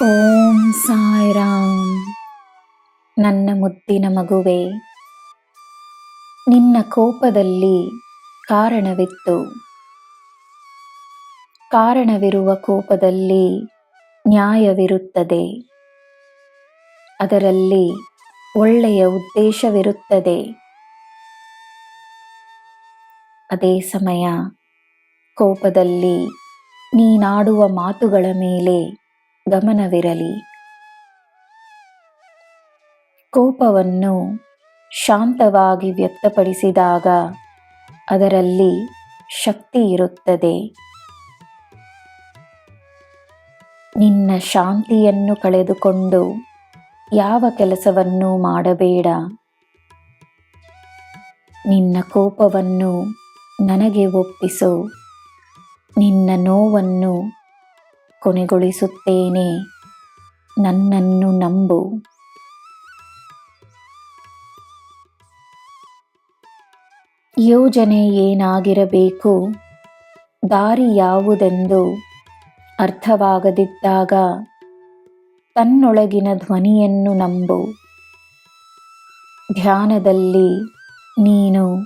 ಓಂ ಸಾಯಿರಾಮ್. ನನ್ನ ಮುದ್ದಿನ ಮಗುವೆ, ನಿನ್ನ ಕೋಪದಲ್ಲಿ ಕಾರಣವಿತ್ತು. ಕಾರಣವಿರುವ ಕೋಪದಲ್ಲಿ ನ್ಯಾಯವಿರುತ್ತದೆ. ಅದರಲ್ಲಿ ಒಳ್ಳೆಯ ಉದ್ದೇಶವಿರುತ್ತದೆ. ಅದೇ ಸಮಯ ಕೋಪದಲ್ಲಿ ನೀನಾಡುವ ಮಾತುಗಳ ಮೇಲೆ ಗಮನವಿರಲಿ. ಕೋಪವನ್ನು ಶಾಂತವಾಗಿ ವ್ಯಕ್ತಪಡಿಸಿದಾಗ ಅದರಲ್ಲಿ ಶಕ್ತಿ ಇರುತ್ತದೆ. ನಿನ್ನ ಶಾಂತಿಯನ್ನು ಕಳೆದುಕೊಂಡು ಯಾವ ಕೆಲಸವನ್ನು ಮಾಡಬೇಡ. ನಿನ್ನ ಕೋಪವನ್ನು ನನಗೆ ಒಪ್ಪಿಸು. ನಿನ್ನ ನೋವನ್ನು ಕೊನೆಗೊಳಿಸುತ್ತೇನೆ. ನನ್ನನ್ನು ನಂಬು. ಯೋಜನೆ ಏನಾಗಿರಬೇಕು, ದಾರಿ ಯಾವುದೆಂದು ಅರ್ಥವಾಗದಿದ್ದಾಗ ತನ್ನೊಳಗಿನ ಧ್ವನಿಯನ್ನು ನಂಬು. ಧ್ಯಾನದಲ್ಲಿ ನೀನು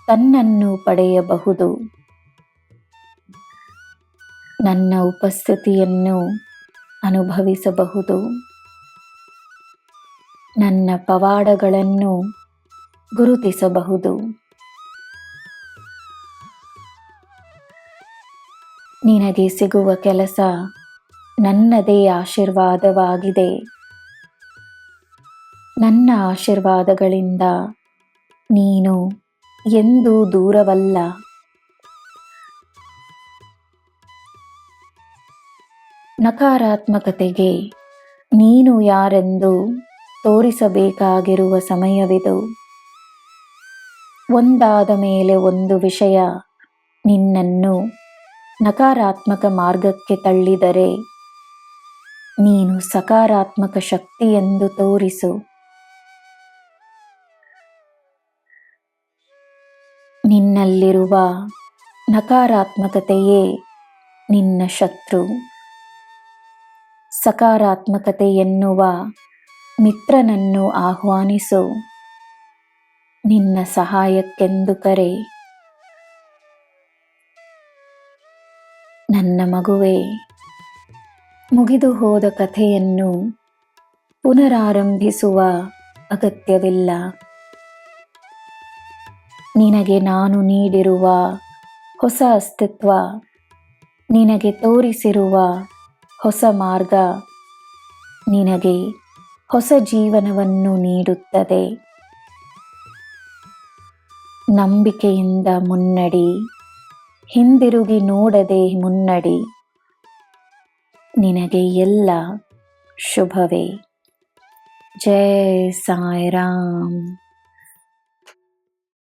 ತನ್ನನ್ನು ಪಡೆಯಬಹುದು. ನನ್ನ ಉಪಸ್ಥಿತಿಯನ್ನು ಅನುಭವಿಸಬಹುದು. ನನ್ನ ಪವಾಡಗಳನ್ನು ಗುರುತಿಸಬಹುದು. ನಿನಗೆ ಸಿಗುವ ಕೆಲಸ ನನ್ನದೇ ಆಶೀರ್ವಾದವಾಗಿದೆ. ನನ್ನ ಆಶೀರ್ವಾದಗಳಿಂದ ನೀನು ಎಂದೂ ದೂರವಲ್ಲ. ನಕಾರಾತ್ಮಕತೆಗೆ ನೀನು ಯಾರೆಂದು ತೋರಿಸಬೇಕಾಗಿರುವ ಸಮಯವಿದು. ಒಂದಾದ ಮೇಲೆ ಒಂದು ವಿಷಯ ನಿನ್ನನ್ನು ನಕಾರಾತ್ಮಕ ಮಾರ್ಗಕ್ಕೆ ತಳ್ಳಿದರೆ ನೀನು ಸಕಾರಾತ್ಮಕ ಶಕ್ತಿ ಎಂದು ತೋರಿಸು. ನಿನ್ನಲ್ಲಿರುವ ನಕಾರಾತ್ಮಕತೆಯೇ ನಿನ್ನ ಶತ್ರು. ಸಕಾರಾತ್ಮಕತೆ ಎನ್ನುವ ಮಿತ್ರನನ್ನು ಆಹ್ವಾನಿಸು. ನಿನ್ನ ಸಹಾಯಕ್ಕೆಂದು ಕರೆ. ನನ್ನ ಮಗುವೇ, ಮುಗಿದು ಹೋದ ಕಥೆಯನ್ನು ಪುನರಾರಂಭಿಸುವ ಅಗತ್ಯವಿಲ್ಲ. ನಿನಗೆ ನಾನು ನೀಡಿರುವ ಹೊಸ ಅಸ್ತಿತ್ವ, ನಿನಗೆ ತೋರಿಸಿರುವ ಹೊಸ ಮಾರ್ಗ ನಿನಗೆ ಹೊಸ ಜೀವನವನ್ನು ನೀಡುತ್ತದೆ. ನಂಬಿಕೆಯಿಂದ ಮುನ್ನಡಿ. ಹಿಂದಿರುಗಿ ನೋಡದೆ ಮುನ್ನಡಿ. ನಿನಗೆ ಎಲ್ಲ ಶುಭವೇ. ಜೈ ಸಾಯಿರಾಮ್.